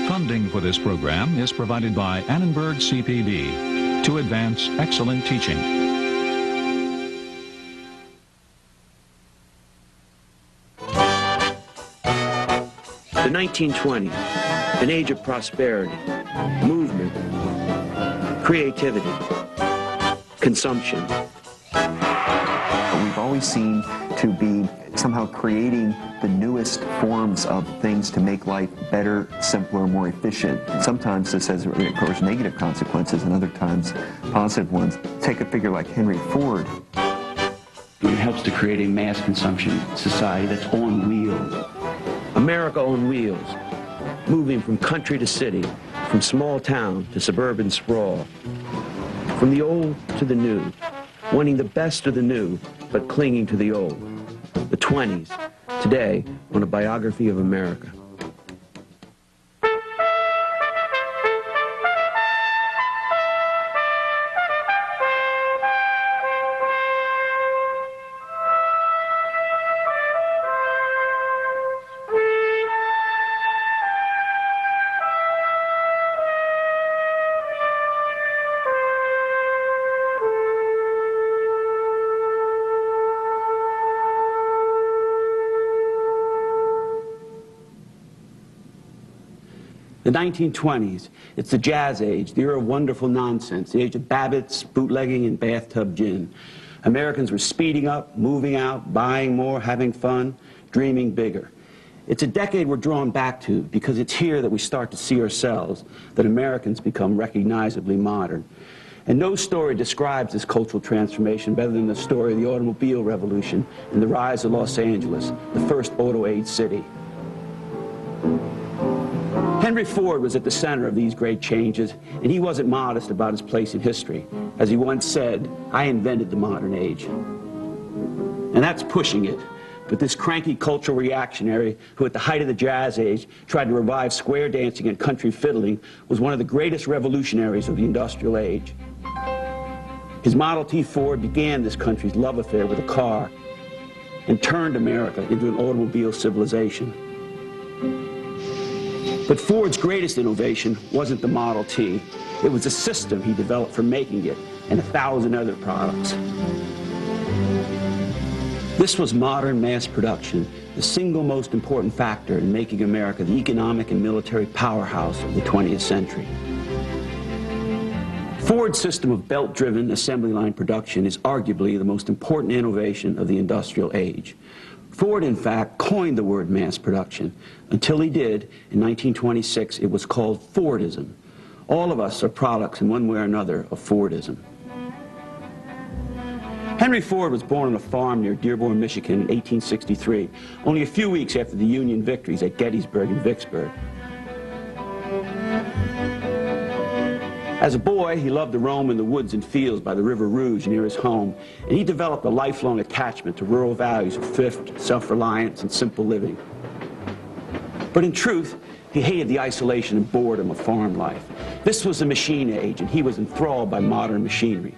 Funding for this program is provided by Annenberg CPB to advance excellent teaching. The 1920s, an age of prosperity, movement, creativity, consumption. We've always seemed to be somehow creating the newest forms of things to make life better, simpler, more efficient. Sometimes this has, of course, negative consequences, and other times positive ones. Take a figure like Henry Ford. It helps to create a mass consumption society that's on wheels. America on wheels, moving from country to city, from small town to suburban sprawl, from the old to the new, wanting the best of the new, but clinging to the old. The 20s, today on A Biography of America. The 1920s, it's the jazz age, the era of wonderful nonsense, the age of Babbitts, bootlegging, and bathtub gin. Americans were speeding up, moving out, buying more, having fun, dreaming bigger. It's a decade we're drawn back to because it's here that we start to see ourselves, that Americans become recognizably modern. And no story describes this cultural transformation better than the story of the automobile revolution and the rise of Los Angeles, the first auto-age city. Henry Ford was at the center of these great changes, and he wasn't modest about his place in history. As he once said, "I invented the modern age." And that's pushing it. But this cranky cultural reactionary, who at the height of the jazz age tried to revive square dancing and country fiddling, was one of the greatest revolutionaries of the industrial age. His Model T Ford began this country's love affair with a car and turned America into an automobile civilization. But Ford's greatest innovation wasn't the Model T. It was the system he developed for making it and 1,000 other products. This was modern mass production, the single most important factor in making America the economic and military powerhouse of the 20th century. Ford's system of belt-driven assembly line production is arguably the most important innovation of the industrial age. Ford, in fact, coined the word mass production. Until he did, in 1926, it was called Fordism. All of us are products, in one way or another, of Fordism. Henry Ford was born on a farm near Dearborn, Michigan in 1863, only a few weeks after the Union victories at Gettysburg and Vicksburg. As a boy, he loved to roam in the woods and fields by the River Rouge near his home, and he developed a lifelong attachment to rural values of thrift, self-reliance, and simple living. But in truth, he hated the isolation and boredom of farm life. This was the machine age, and he was enthralled by modern machinery.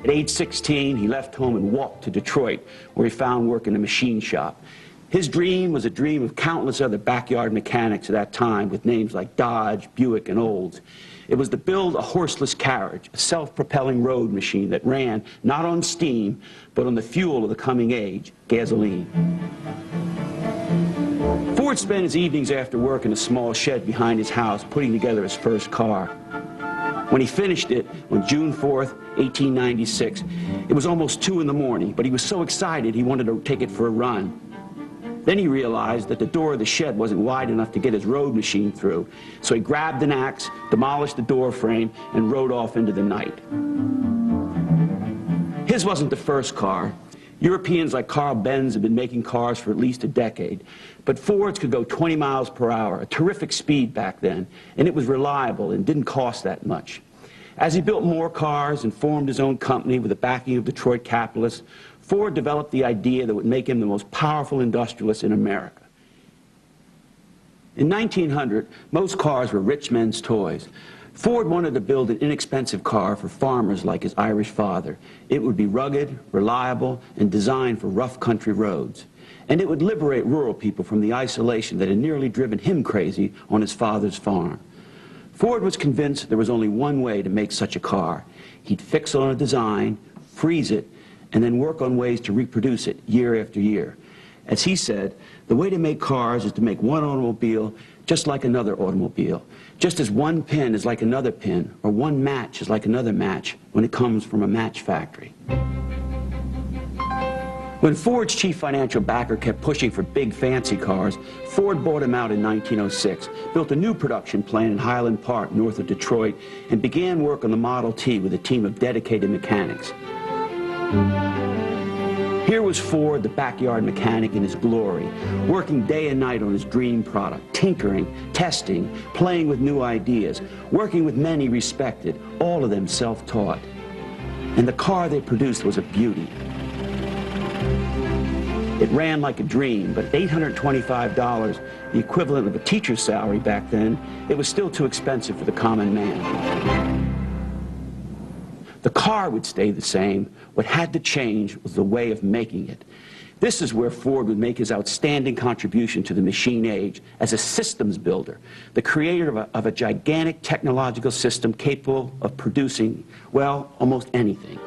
At age 16, he left home and walked to Detroit, where he found work in a machine shop. His dream was a dream of countless other backyard mechanics of that time with names like Dodge, Buick, and Olds. It was to build a horseless carriage, a self-propelling road machine that ran not on steam, but on the fuel of the coming age, gasoline. Ford spent his evenings after work in a small shed behind his house putting together his first car. When he finished it on June 4th, 1896, it was almost 2 in the morning, but he was so excited he wanted to take it for a run. Then he realized that the door of the shed wasn't wide enough to get his road machine through, so he grabbed an axe, demolished the door frame, and rode off into the night. His wasn't the first car. Europeans like Carl Benz had been making cars for at least a decade, but Fords could go 20 miles per hour, a terrific speed back then, and it was reliable and didn't cost that much. As he built more cars and formed his own company with the backing of Detroit capitalists, Ford developed the idea that would make him the most powerful industrialist in America. In 1900, most cars were rich men's toys. Ford wanted to build an inexpensive car for farmers like his Irish father. It would be rugged, reliable, and designed for rough country roads. And it would liberate rural people from the isolation that had nearly driven him crazy on his father's farm. Ford was convinced there was only one way to make such a car. He'd fix on a design, freeze it, and then work on ways to reproduce it year after year. As he said, the way to make cars is to make one automobile just like another automobile, just as one pin is like another pin, or one match is like another match when it comes from a match factory. When Ford's chief financial backer kept pushing for big fancy cars, Ford bought him out in 1906, built a new production plant in Highland Park north of Detroit, and began work on the Model T with a team of dedicated mechanics. Here was Ford, the backyard mechanic in his glory, working day and night on his dream product, tinkering, testing, playing with new ideas, working with men he respected, all of them self-taught. And the car they produced was a beauty. It ran like a dream, but $825, the equivalent of a teacher's salary back then, it was still too expensive for the common man. The car would stay the same. What had to change was the way of making it. This is where Ford would make his outstanding contribution to the machine age as a systems builder, the creator of a gigantic technological system capable of producing, well, almost anything.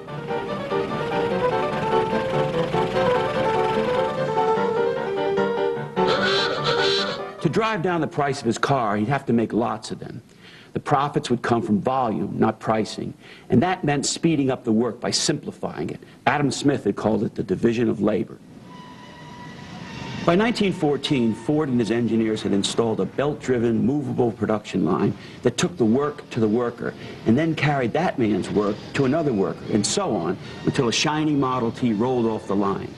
To drive down the price of his car, he'd have to make lots of them. The profits would come from volume, not pricing, and that meant speeding up the work by simplifying it. Adam Smith had called it the division of labor. By 1914, Ford and his engineers had installed a belt-driven, movable production line that took the work to the worker and then carried that man's work to another worker, and so on, until a shiny Model T rolled off the line.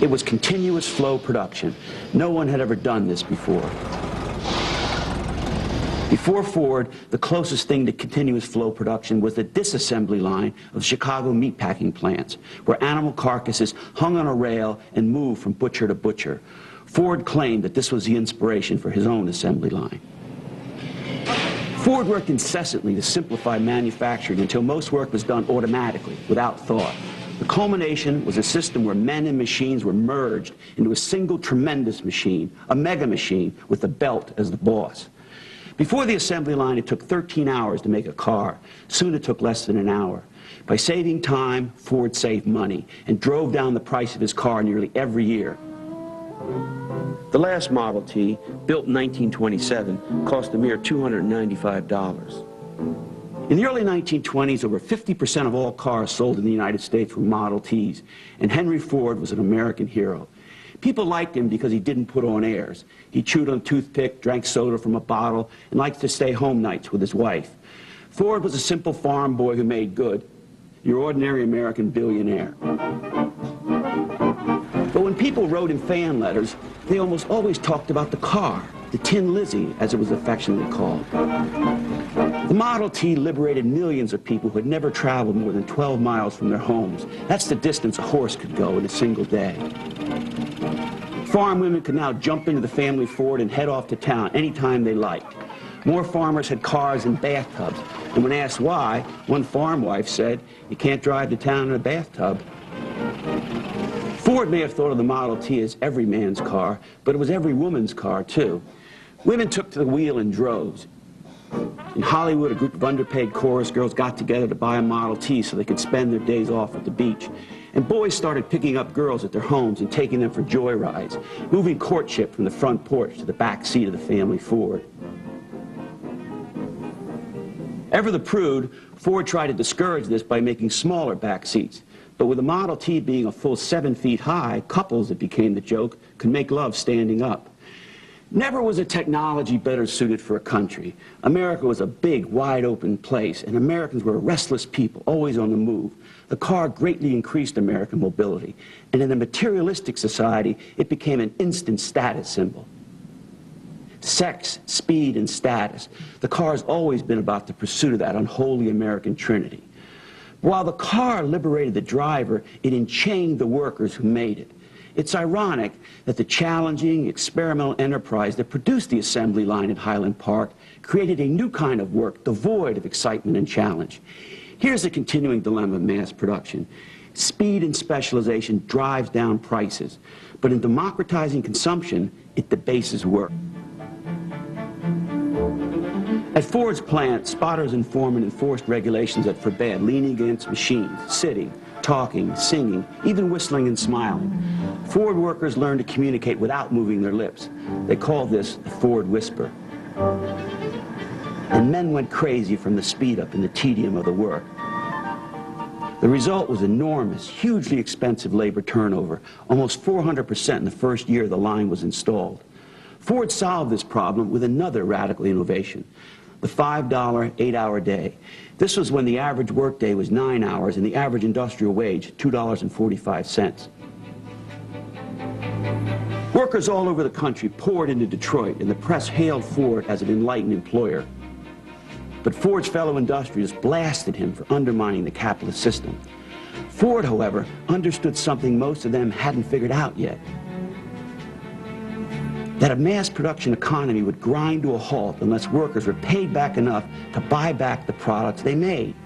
It was continuous flow production. No one had ever done this before. Before Ford, the closest thing to continuous flow production was the disassembly line of Chicago meatpacking plants, where animal carcasses hung on a rail and moved from butcher to butcher. Ford claimed that this was the inspiration for his own assembly line. Ford worked incessantly to simplify manufacturing until most work was done automatically, without thought. The culmination was a system where men and machines were merged into a single tremendous machine, a mega machine with the belt as the boss. Before the assembly line, it took 13 hours to make a car. Soon it took less than an hour. By saving time, Ford saved money and drove down the price of his car nearly every year. The last Model T, built in 1927, cost a mere $295. In the early 1920s, over 50% of all cars sold in the United States were Model Ts, and Henry Ford was an American hero. People liked him because he didn't put on airs. He chewed on a toothpick, drank soda from a bottle, and liked to stay home nights with his wife. Ford was a simple farm boy who made good, your ordinary American billionaire. But when people wrote him fan letters, they almost always talked about the car, the Tin Lizzie, as it was affectionately called. The Model T liberated millions of people who had never traveled more than 12 miles from their homes. That's the distance a horse could go in a single day. Farm women could now jump into the family Ford and head off to town anytime they liked. More farmers had cars and bathtubs, and when asked why, one farm wife said, "You can't drive to town in a bathtub." Ford may have thought of the Model T as every man's car, but it was every woman's car, too. Women took to the wheel in droves. In Hollywood, a group of underpaid chorus girls got together to buy a Model T so they could spend their days off at the beach. And boys started picking up girls at their homes and taking them for joyrides, moving courtship from the front porch to the back seat of the family Ford. Ever the prude, Ford tried to discourage this by making smaller back seats. But with the Model T being a full 7 feet high, couples, it became the joke, could make love standing up. Never was a technology better suited for a country. America was a big, wide-open place, and Americans were a restless people, always on the move. The car greatly increased American mobility, and in a materialistic society, it became an instant status symbol. Sex, speed, and status. The car has always been about the pursuit of that unholy American trinity. While the car liberated the driver, it enchained the workers who made it. It's ironic that the challenging, experimental enterprise that produced the assembly line at Highland Park created a new kind of work devoid of excitement and challenge. Here's the continuing dilemma of mass production. Speed and specialization drives down prices, but in democratizing consumption, it debases work. At Ford's plant, spotters and foremen enforced regulations that forbade leaning against machines, sitting, talking, singing, even whistling and smiling. Ford workers learned to communicate without moving their lips. They called this the Ford whisper. And men went crazy from the speed up and the tedium of the work. The result was enormous, hugely expensive labor turnover, almost 400% in the first year the line was installed. Ford solved this problem with another radical innovation, the $5 8-hour day. This was when the average workday was 9 hours and the average industrial wage $2.45. Workers all over the country poured into Detroit, and the press hailed Ford as an enlightened employer. But Ford's fellow industrialists blasted him for undermining the capitalist system. Ford, however, understood something most of them hadn't figured out yet: that a mass production economy would grind to a halt unless workers were paid back enough to buy back the products they made.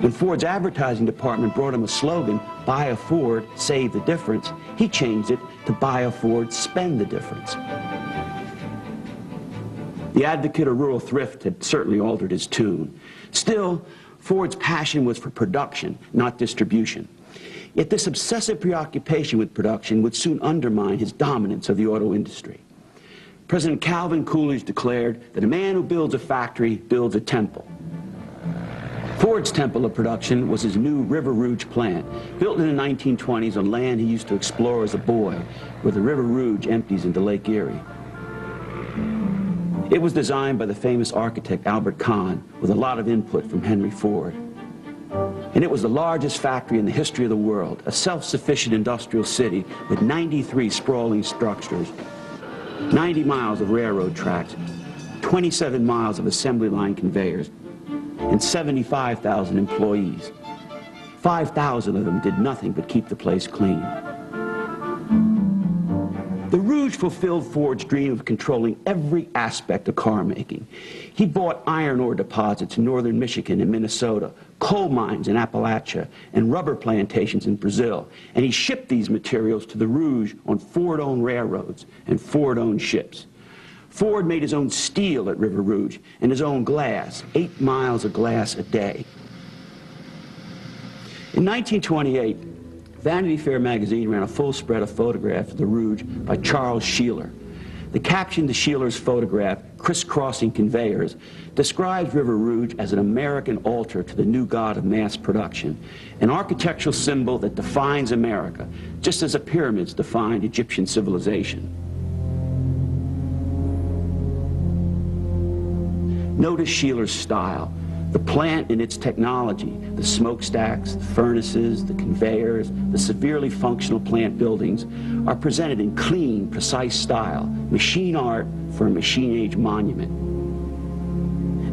When Ford's advertising department brought him a slogan, "Buy a Ford, save the difference," he changed it to "Buy a Ford, spend the difference." The advocate of rural thrift had certainly altered his tune. Still, Ford's passion was for production, not distribution. Yet this obsessive preoccupation with production would soon undermine his dominance of the auto industry. President Calvin Coolidge declared that a man who builds a factory builds a temple. Ford's temple of production was his new River Rouge plant, built in the 1920s on land he used to explore as a boy, where the River Rouge empties into Lake Erie. It was designed by the famous architect Albert Kahn with a lot of input from Henry Ford. And it was the largest factory in the history of the world, a self-sufficient industrial city with 93 sprawling structures, 90 miles of railroad tracks, 27 miles of assembly line conveyors, and 75,000 employees. 5,000 of them did nothing but keep the place clean. The Rouge fulfilled Ford's dream of controlling every aspect of car making. He bought iron ore deposits in northern Michigan and Minnesota, coal mines in Appalachia, and rubber plantations in Brazil, and he shipped these materials to the Rouge on Ford-owned railroads and Ford-owned ships. Ford made his own steel at River Rouge and his own glass, 8 miles of glass a day. In 1928, Vanity Fair magazine ran a full spread of photographs of the Rouge by Charles Sheeler. The caption to Sheeler's photograph, "Crisscrossing Conveyors," describes River Rouge as an American altar to the new god of mass production, an architectural symbol that defines America, just as the pyramids defined Egyptian civilization. Notice Sheeler's style. The plant and its technology, the smokestacks, the furnaces, the conveyors, the severely functional plant buildings are presented in clean, precise style, machine art for a machine-age monument.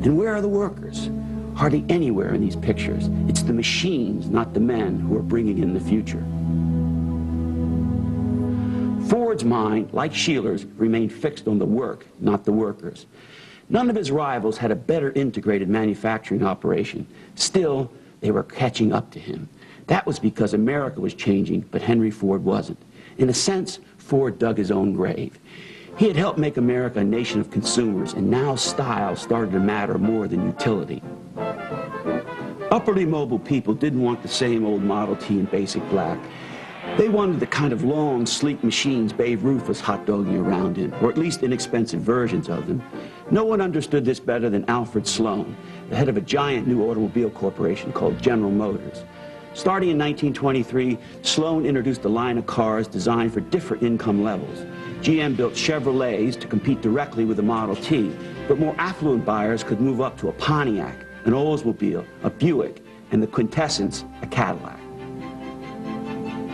And where are the workers? Hardly anywhere in these pictures. It's the machines, not the men, who are bringing in the future. Ford's mind, like Sheeler's, remained fixed on the work, not the workers. None of his rivals had a better integrated manufacturing operation. Still, they were catching up to him. That was because America was changing, but Henry Ford wasn't. In a sense, Ford dug his own grave. He had helped make America a nation of consumers, and now style started to matter more than utility. Upperly mobile people didn't want the same old Model T in basic black. They wanted the kind of long, sleek machines Babe Ruth was hot dogging around in, or at least inexpensive versions of them. No one understood this better than Alfred Sloan, the head of a giant new automobile corporation called General Motors. Starting in 1923, Sloan introduced a line of cars designed for different income levels. GM built Chevrolets to compete directly with the Model T, but more affluent buyers could move up to a Pontiac, an Oldsmobile, a Buick, and the quintessence, a Cadillac.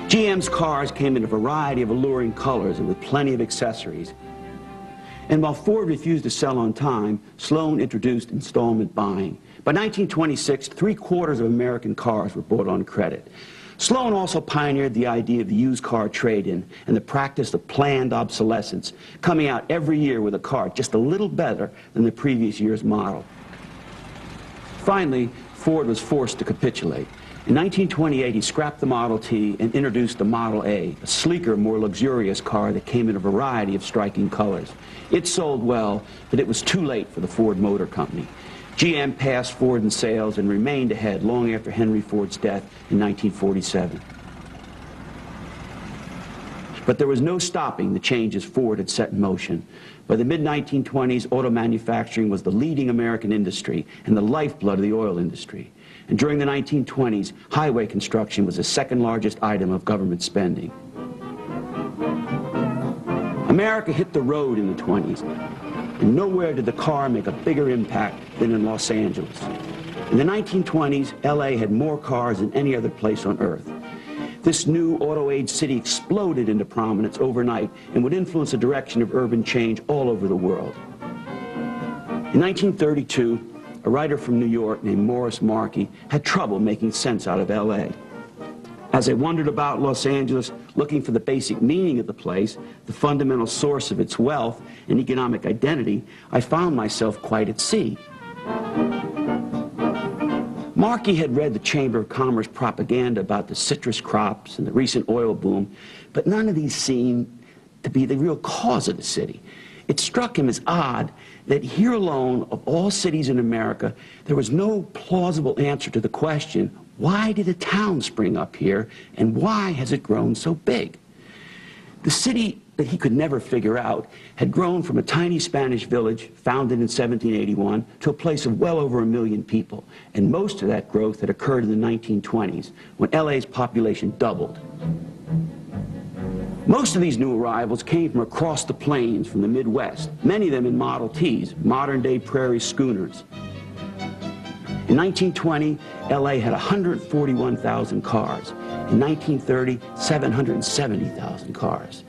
GM's cars came in a variety of alluring colors and with plenty of accessories. And while Ford refused to sell on time, Sloan introduced installment buying. By 1926, 3/4 of American cars were bought on credit. Sloan also pioneered the idea of the used car trade-in and the practice of planned obsolescence, coming out every year with a car just a little better than the previous year's model. Finally, Ford was forced to capitulate. In 1928, he scrapped the Model T and introduced the Model A sleeker, more luxurious car that came in a variety of striking colors. It sold well, but it was too late for the Ford Motor Company. GM passed Ford in sales and remained ahead long after Henry Ford's death in 1947. But there was no stopping the changes Ford had set in motion. By the mid-1920s, auto manufacturing was the leading American industry and the lifeblood of the oil industry. And during the 1920s, highway construction was the second largest item of government spending. America hit the road in the 20s, and nowhere did the car make a bigger impact than in Los Angeles. In the 1920s, LA had more cars than any other place on earth. This new auto-age city exploded into prominence overnight and would influence the direction of urban change all over the world. In 1932, a writer from New York named Morris Markey had trouble making sense out of LA. As I wandered about Los Angeles looking for the basic meaning of the place, the fundamental source of its wealth and economic identity, I found myself quite at sea. Markey had read the Chamber of Commerce propaganda about the citrus crops and the recent oil boom, but none of these seemed to be the real cause of the city. It struck him as odd that here alone, of all cities in America, there was no plausible answer to the question, why did a town spring up here, and why has it grown so big? The city that he could never figure out had grown from a tiny Spanish village founded in 1781 to a place of well over 1 million people, and most of that growth had occurred in the 1920s, when LA's population doubled. Most of these new arrivals came from across the plains, from the Midwest, many of them in Model Ts, modern-day prairie schooners. In 1920, LA had 141,000 cars. In 1930, 770,000 cars.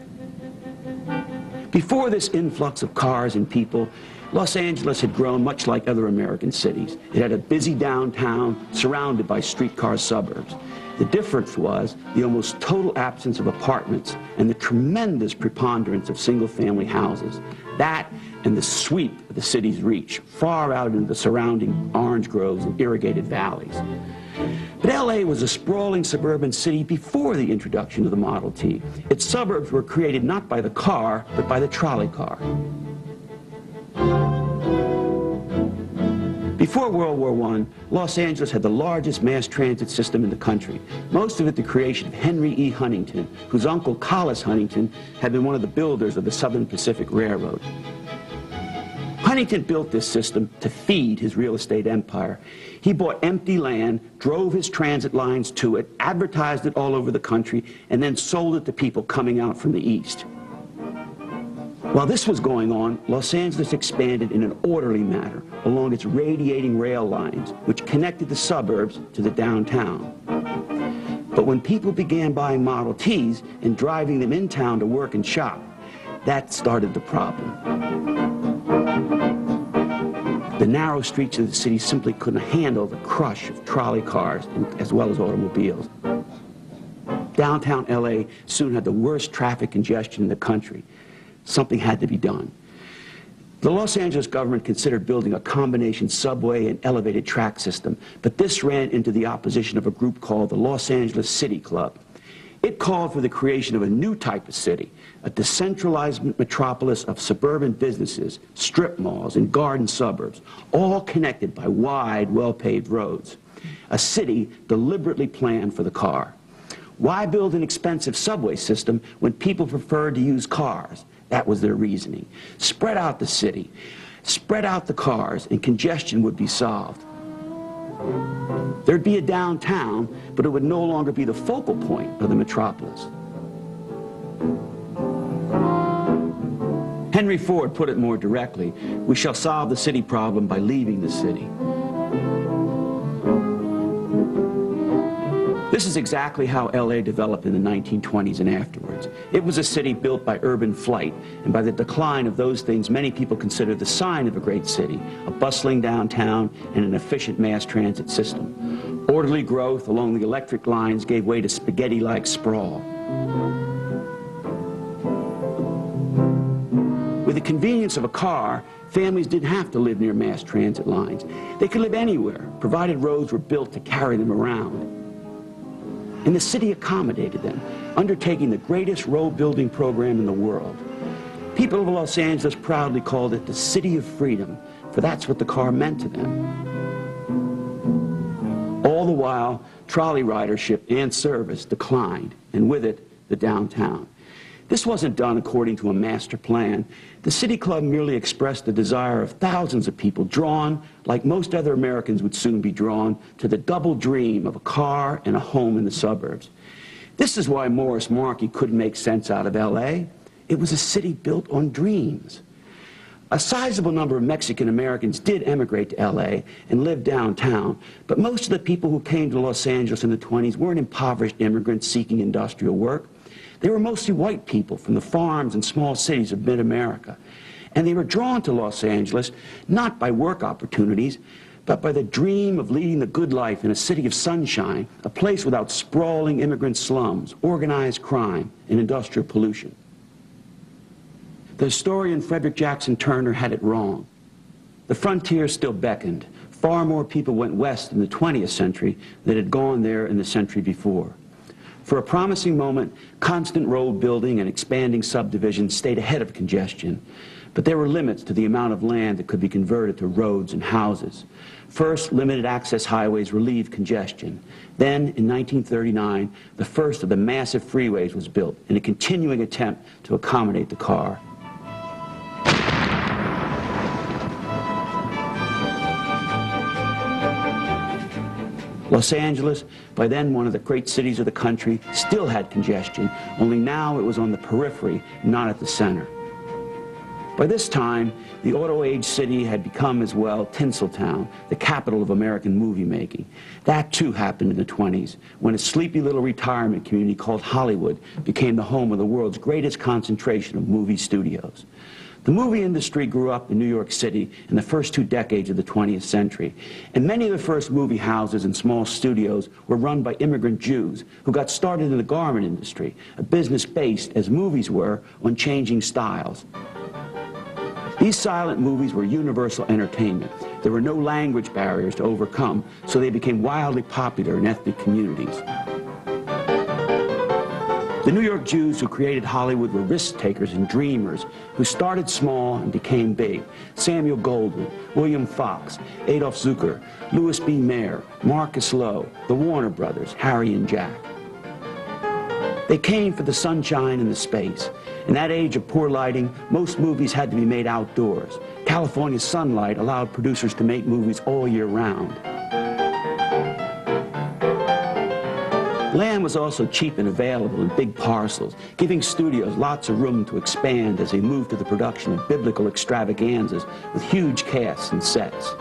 Before this influx of cars and people, Los Angeles had grown much like other American cities. It had a busy downtown surrounded by streetcar suburbs. The difference was the almost total absence of apartments and the tremendous preponderance of single-family houses. That and the sweep of the city's reach, far out into the surrounding orange groves and irrigated valleys. But LA was a sprawling suburban city before the introduction of the Model T. Its suburbs were created not by the car, but by the trolley car. Before World War I, Los Angeles had the largest mass transit system in the country, most of it the creation of Henry E. Huntington, whose uncle Collis Huntington had been one of the builders of the Southern Pacific Railroad. Huntington built this system to feed his real estate empire. He bought empty land, drove his transit lines to it, advertised it all over the country, and then sold it to people coming out from the east. While this was going on, Los Angeles expanded in an orderly manner along its radiating rail lines, which connected the suburbs to the downtown. But when people began buying Model Ts and driving them in town to work and shop, that started the problem. The narrow streets of the city simply couldn't handle the crush of trolley cars as well as automobiles. Downtown LA soon had the worst traffic congestion in the country. Something had to be done. The Los Angeles government considered building a combination subway and elevated track system, but this ran into the opposition of a group called the Los Angeles City Club. It called for the creation of a new type of city, a decentralized metropolis of suburban businesses, strip malls, and garden suburbs, all connected by wide, well-paved roads. A city deliberately planned for the car. Why build an expensive subway system when people preferred to use cars? That was their reasoning. Spread out the city, spread out the cars, and congestion would be solved. There'd be a downtown, but it would no longer be the focal point of the metropolis. Henry Ford put it more directly, we shall solve the city problem by leaving the city. This is exactly how LA developed in the 1920s and afterwards. It was a city built by urban flight and by the decline of those things many people consider the sign of a great city, a bustling downtown and an efficient mass transit system. Orderly growth along the electric lines gave way to spaghetti-like sprawl. With the convenience of a car, families didn't have to live near mass transit lines. They could live anywhere, provided roads were built to carry them around. And the city accommodated them, undertaking the greatest road building program in the world. People of Los Angeles proudly called it the City of Freedom, for that's what the car meant to them. All the while, trolley ridership and service declined, and with it, the downtown. This wasn't done according to a master plan. The City Club merely expressed the desire of thousands of people drawn, like most other Americans would soon be drawn, to the double dream of a car and a home in the suburbs. This is why Morris Markey couldn't make sense out of L.A. It was a city built on dreams. A sizable number of Mexican Americans did emigrate to L.A. and live downtown, but most of the people who came to Los Angeles in the 20s weren't impoverished immigrants seeking industrial work. They were mostly white people from the farms and small cities of mid-America. And they were drawn to Los Angeles not by work opportunities, but by the dream of leading the good life in a city of sunshine, a place without sprawling immigrant slums, organized crime, and industrial pollution. The historian Frederick Jackson Turner had it wrong. The frontier still beckoned. Far more people went west in the 20th century than had gone there in the century before. For a promising moment, constant road building and expanding subdivisions stayed ahead of congestion, but there were limits to the amount of land that could be converted to roads and houses. First, limited access highways relieved congestion. Then, in 1939, the first of the massive freeways was built in a continuing attempt to accommodate the car. Los Angeles, by then one of the great cities of the country, still had congestion, only now it was on the periphery, not at the center. By this time, the auto-age city had become as well Tinseltown, the capital of American movie making. That too happened in the 20s, when a sleepy little retirement community called Hollywood became the home of the world's greatest concentration of movie studios. The movie industry grew up in New York City in the first 2 decades of the 20th century, and many of the first movie houses and small studios were run by immigrant Jews who got started in the garment industry, a business based, as movies were, on changing styles. These silent movies were universal entertainment. There were no language barriers to overcome, so they became wildly popular in ethnic communities. The New York Jews who created Hollywood were risk-takers and dreamers who started small and became big. Samuel Goldwyn, William Fox, Adolph Zukor, Louis B. Mayer, Marcus Lowe, the Warner Brothers, Harry and Jack. They came for the sunshine and the space. In that age of poor lighting, most movies had to be made outdoors. California's sunlight allowed producers to make movies all year round. Land was also cheap and available in big parcels, giving studios lots of room to expand as they moved to the production of biblical extravaganzas with huge casts and sets.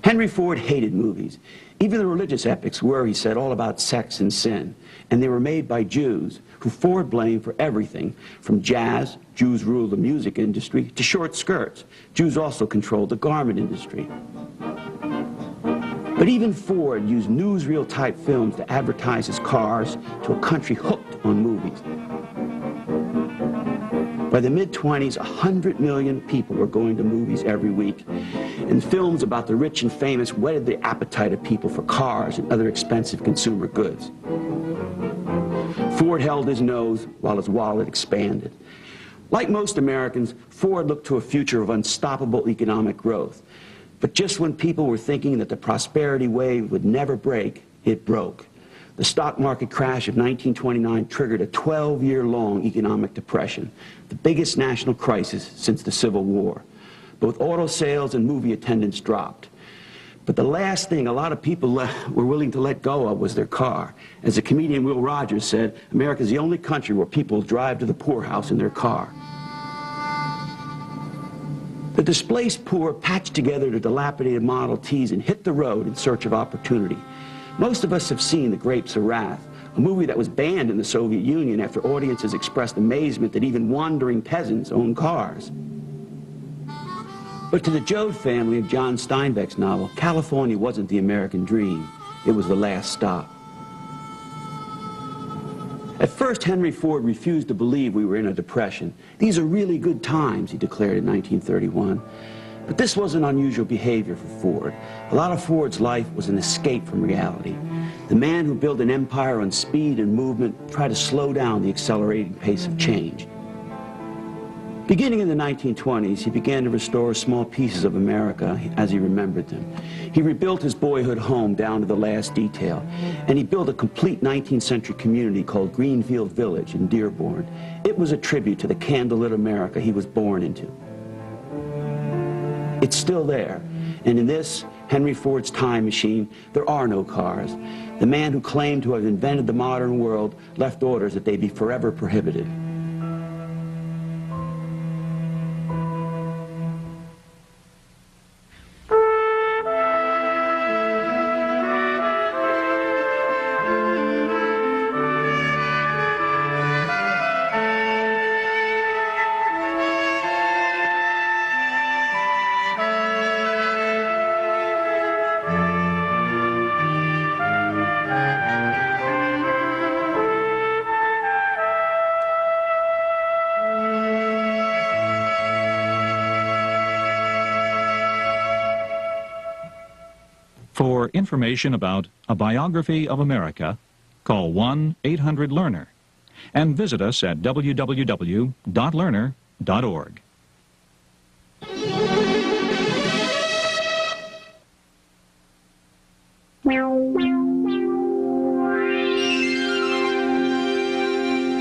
Henry Ford hated movies. Even the religious epics were, he said, all about sex and sin. And they were made by Jews, who Ford blamed for everything, from jazz, Jews ruled the music industry, to short skirts. Jews also controlled the garment industry. But even Ford used newsreel-type films to advertise his cars to a country hooked on movies. By the mid-20s, 100 million people were going to movies every week, and films about the rich and famous whetted the appetite of people for cars and other expensive consumer goods. Ford held his nose while his wallet expanded. Like most Americans, Ford looked to a future of unstoppable economic growth. But just when people were thinking that the prosperity wave would never break, it broke. The stock market crash of 1929 triggered a 12-year-long economic depression, the biggest national crisis since the Civil War. Both auto sales and movie attendance dropped. But the last thing a lot of people were willing to let go of was their car. As the comedian Will Rogers said, America's the only country where people drive to the poorhouse in their car. The displaced poor patched together their dilapidated Model Ts and hit the road in search of opportunity. Most of us have seen The Grapes of Wrath, a movie that was banned in the Soviet Union after audiences expressed amazement that even wandering peasants owned cars. But to the Joad family of John Steinbeck's novel, California wasn't the American dream. It was the last stop. At first, Henry Ford refused to believe we were in a depression. These are really good times, he declared in 1931. But this wasn't unusual behavior for Ford. A lot of Ford's life was an escape from reality. The man who built an empire on speed and movement tried to slow down the accelerating pace of change. Beginning in the 1920s, he began to restore small pieces of America as he remembered them. He rebuilt his boyhood home down to the last detail, and he built a complete 19th century community called Greenfield Village in Dearborn. It was a tribute to the candlelit America he was born into. It's still there, and in this, Henry Ford's time machine, there are no cars. The man who claimed to have invented the modern world left orders that they be forever prohibited. For information about A Biography of America, call 1-800-LEARNER and visit us at www.learner.org.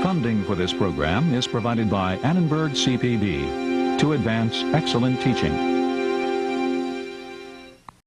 Funding for this program is provided by Annenberg CPB to advance excellent teaching.